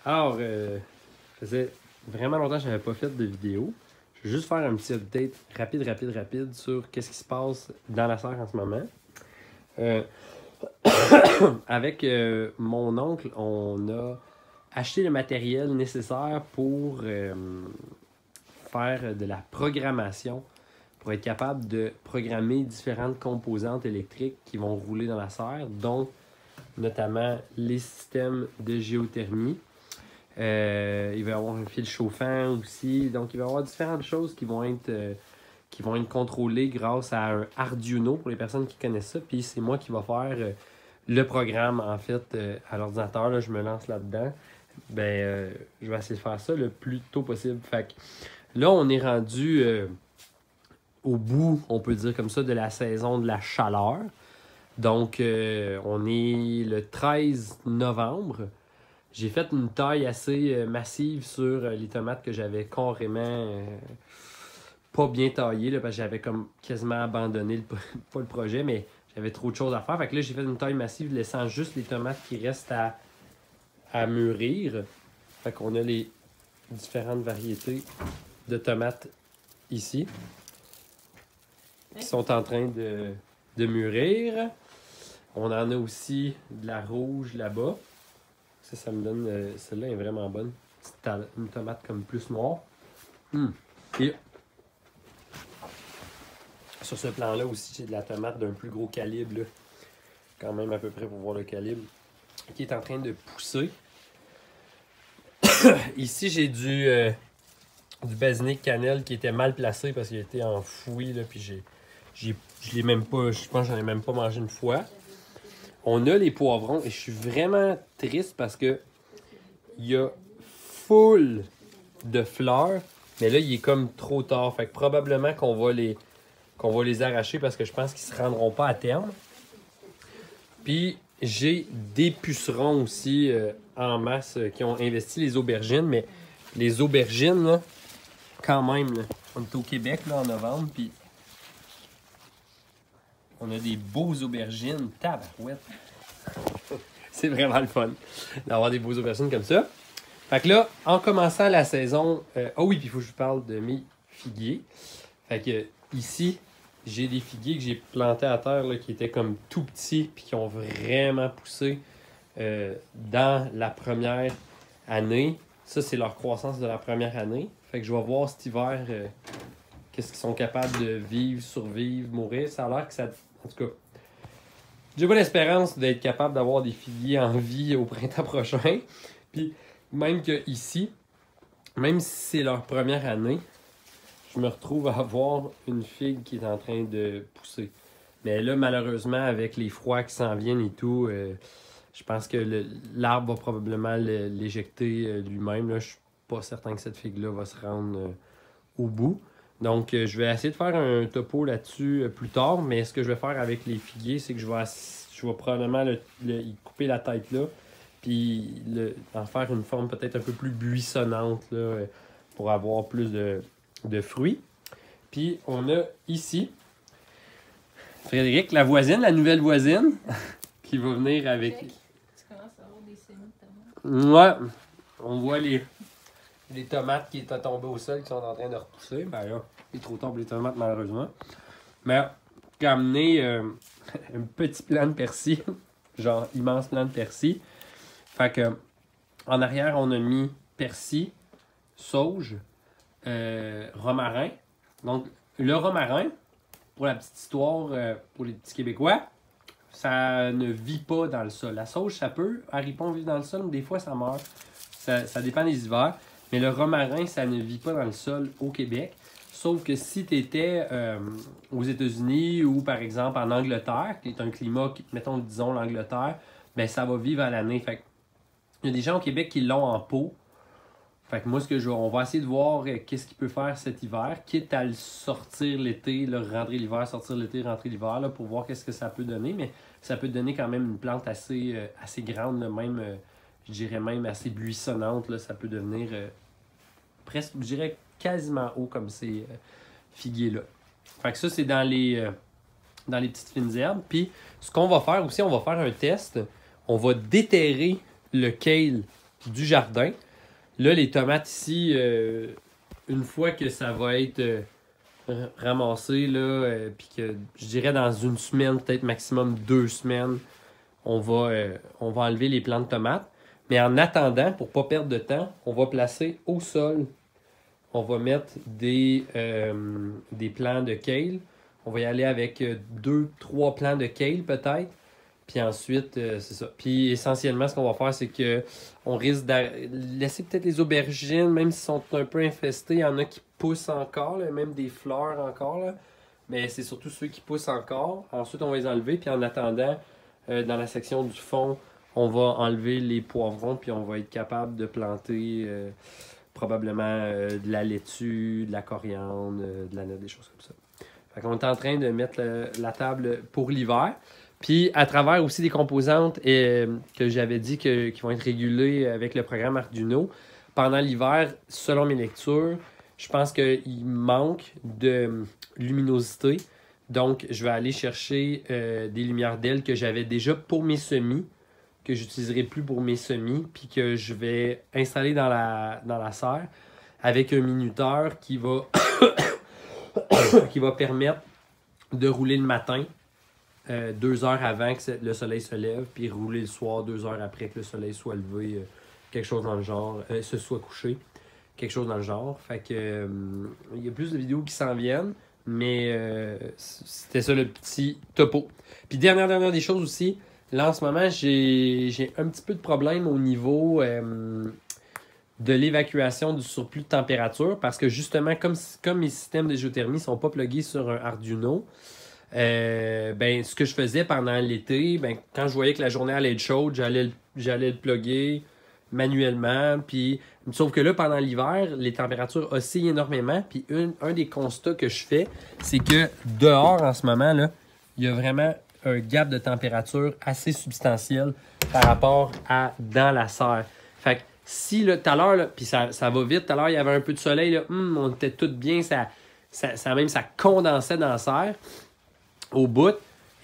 Alors, ça faisait vraiment longtemps que je n'avais pas fait de vidéo. Je vais juste faire un petit update rapide sur qu'est-ce qui se passe dans la serre en ce moment. Avec mon oncle, on a acheté le matériel nécessaire pour faire de la programmation, pour être capable de programmer différentes composantes électriques qui vont rouler dans la serre, dont notamment les systèmes de géothermie. Il va y avoir un fil chauffant aussi. Donc, il va y avoir différentes choses qui vont être contrôlées grâce à un Arduino pour les personnes qui connaissent ça. Puis, c'est moi qui va faire le programme, en fait, à l'ordinateur. Là, je me lance là-dedans. Je vais essayer de faire ça le plus tôt possible. Fait que là, on est rendu au bout, on peut dire comme ça, de la saison de la chaleur. Donc, on est le 13 novembre. J'ai fait une taille assez massive sur les tomates que j'avais carrément pas bien taillées, là, parce que j'avais comme quasiment abandonné, pas le projet, mais j'avais trop de choses à faire. Fait que là, j'ai fait une taille massive, laissant juste les tomates qui restent à mûrir. Fait qu'on a les différentes variétés de tomates ici qui sont en train de mûrir. On en a aussi de la rouge là-bas. Ça me donne... celle-là est vraiment bonne. Une tomate comme plus noire. Et sur ce plan-là aussi, j'ai de la tomate d'un plus gros calibre. Là. Quand même à peu près pour voir le calibre. Qui est en train de pousser. Ici, j'ai du basilic cannelle qui était mal placé parce qu'il était enfoui. Là, puis je l'ai même pas... Je pense que j'en ai même pas mangé une fois. On a les poivrons et je suis vraiment triste parce que il y a full de fleurs, mais là, il est comme trop tard. Fait que probablement qu'on va les arracher parce que je pense qu'ils ne se rendront pas à terme. Puis, j'ai des pucerons aussi en masse qui ont investi les aubergines, mais les aubergines, là, quand même, là, on est au Québec là, en novembre, puis on a des beaux aubergines. Tabarouette! C'est vraiment le fun d'avoir des beaux aubergines comme ça. Fait que là, en commençant la saison... oui, puis il faut que je vous parle de mes figuiers. Fait que ici, j'ai des figuiers que j'ai plantés à terre là, qui étaient comme tout petits puis qui ont vraiment poussé dans la première année. Ça, c'est leur croissance de la première année. Fait que je vais voir cet hiver qu'est-ce qu'ils sont capables de vivre, survivre, mourir. Ça a l'air que ça... En tout cas, j'ai bonne espérance d'être capable d'avoir des figuiers en vie au printemps prochain. Puis même que ici, même si c'est leur première année, je me retrouve à avoir une figue qui est en train de pousser. Mais là, malheureusement, avec les froids qui s'en viennent et tout, je pense que l'arbre va probablement l'éjecter lui-même. Là. Je suis pas certain que cette figue-là va se rendre au bout. Donc, je vais essayer de faire un topo là-dessus plus tard, mais ce que je vais faire avec les figuiers, c'est que je vais probablement y couper la tête là, puis en faire une forme peut-être un peu plus buissonnante là, pour avoir plus de fruits. Puis, on a ici Frédéric, la voisine, la nouvelle voisine, qui va venir avec... Tu commences à avoir des semis de tomates. Ouais, on voit les tomates qui étaient tombées au sol qui sont en train de repousser. Ben là, il est trop tard pour les tomates malheureusement. Mais j'ai amené un petit plant de persil, genre immense plant de persil. Fait que en arrière, on a mis persil, sauge, romarin. Donc le romarin, pour la petite histoire, pour les petits Québécois, ça ne vit pas dans le sol. La sauge, ça peut, haricot vivre dans le sol, mais des fois ça meurt. Ça dépend des hivers. Mais le romarin, ça ne vit pas dans le sol au Québec. Sauf que si tu étais aux États-Unis ou par exemple en Angleterre, qui est un climat, mettons, disons l'Angleterre, ben ça va vivre à l'année. Fait que, il y a des gens au Québec qui l'ont en pot. Fait que moi, on va essayer de voir qu'est-ce qu'il peut faire cet hiver, quitte à le sortir l'été, là, rentrer l'hiver, sortir l'été, rentrer l'hiver, là, pour voir qu'est-ce que ça peut donner. Mais ça peut donner quand même une plante assez grande, là, même... je dirais même assez buissonnante, là, ça peut devenir presque, je dirais quasiment haut comme ces figuiers-là. Fait que ça, c'est dans les petites fines herbes. Puis, ce qu'on va faire aussi, on va faire un test. On va déterrer le kale du jardin. Là, les tomates ici, une fois que ça va être ramassé, là, puis que je dirais dans une semaine, peut-être maximum 2 semaines, on va enlever les plants de tomates. Mais en attendant, pour ne pas perdre de temps, on va placer au sol, on va mettre des plants de kale. On va y aller avec 2-3 plants de kale peut-être. Puis ensuite, c'est ça. Puis essentiellement, ce qu'on va faire, c'est que on risque de laisser peut-être les aubergines, même s'ils sont un peu infestés. Il y en a qui poussent encore, là, même des fleurs encore. Là. Mais c'est surtout ceux qui poussent encore. Ensuite, on va les enlever. Puis en attendant, dans la section du fond, on va enlever les poivrons. Puis on va être capable de planter probablement de la laitue, de la coriandre, de la noix, des choses comme ça. Fait qu'on est en train de mettre la table pour l'hiver. Puis, à travers aussi des composantes que j'avais dit qui vont être régulées avec le programme Arduino, pendant l'hiver, selon mes lectures, je pense qu'il manque de luminosité. Donc, je vais aller chercher des lumières d'aile que j'avais déjà pour mes semis, que j'utiliserai plus pour mes semis, puis que je vais installer dans la serre avec un minuteur qui va, qui va permettre de rouler le matin. 2 heures avant que le soleil se lève, puis rouler le soir 2 heures après que le soleil soit levé, quelque chose dans le genre, se soit couché, quelque chose dans le genre. Fait que il y a plus de vidéos qui s'en viennent, mais c'était ça le petit topo. Puis dernière des choses aussi, là en ce moment, j'ai un petit peu de problème au niveau de l'évacuation du surplus de température, parce que justement, comme mes systèmes de géothermie ne sont pas plugués sur un Arduino, ce que je faisais pendant l'été, quand je voyais que la journée allait être chaude, j'allais le plugger manuellement. Puis, sauf que là, pendant l'hiver, les températures oscillent énormément. Puis un des constats que je fais, c'est que dehors, en ce moment, là, il y a vraiment un gap de température assez substantiel par rapport à dans la serre. Fait que si, là, tout à l'heure, puis ça va vite, tout à l'heure, il y avait un peu de soleil, là, on était tout bien, ça condensait dans la serre. Au bout.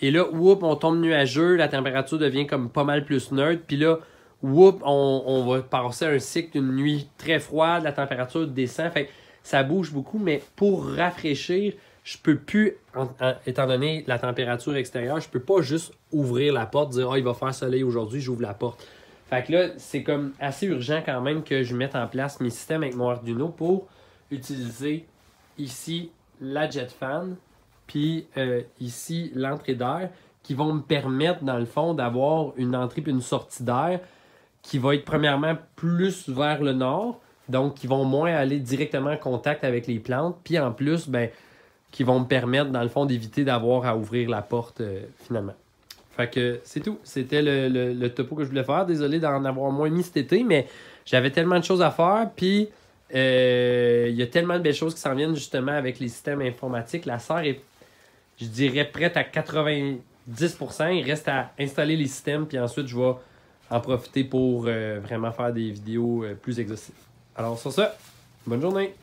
Et là, on tombe nuageux, la température devient comme pas mal plus neutre. Puis là, on va passer un cycle d'une nuit très froide, la température descend. Fait que ça bouge beaucoup, mais pour rafraîchir, je peux plus, étant donné la température extérieure, je peux pas juste ouvrir la porte, dire « il va faire soleil aujourd'hui, j'ouvre la porte ». Fait que là, c'est comme assez urgent quand même que je mette en place mes systèmes avec mon Arduino pour utiliser ici la jet fan, puis ici, l'entrée d'air, qui vont me permettre, dans le fond, d'avoir une entrée et une sortie d'air qui va être premièrement plus vers le nord, donc qui vont moins aller directement en contact avec les plantes, puis en plus, qui vont me permettre, dans le fond, d'éviter d'avoir à ouvrir la porte finalement. Fait que c'est tout. C'était le topo que je voulais faire. Désolé d'en avoir moins mis cet été, mais j'avais tellement de choses à faire, puis il y a tellement de belles choses qui s'en viennent justement avec les systèmes informatiques. La serre est, je dirais, prête à 90%. Il reste à installer les systèmes, puis ensuite, je vais en profiter pour vraiment faire des vidéos plus exhaustives. Alors, sur ça, bonne journée!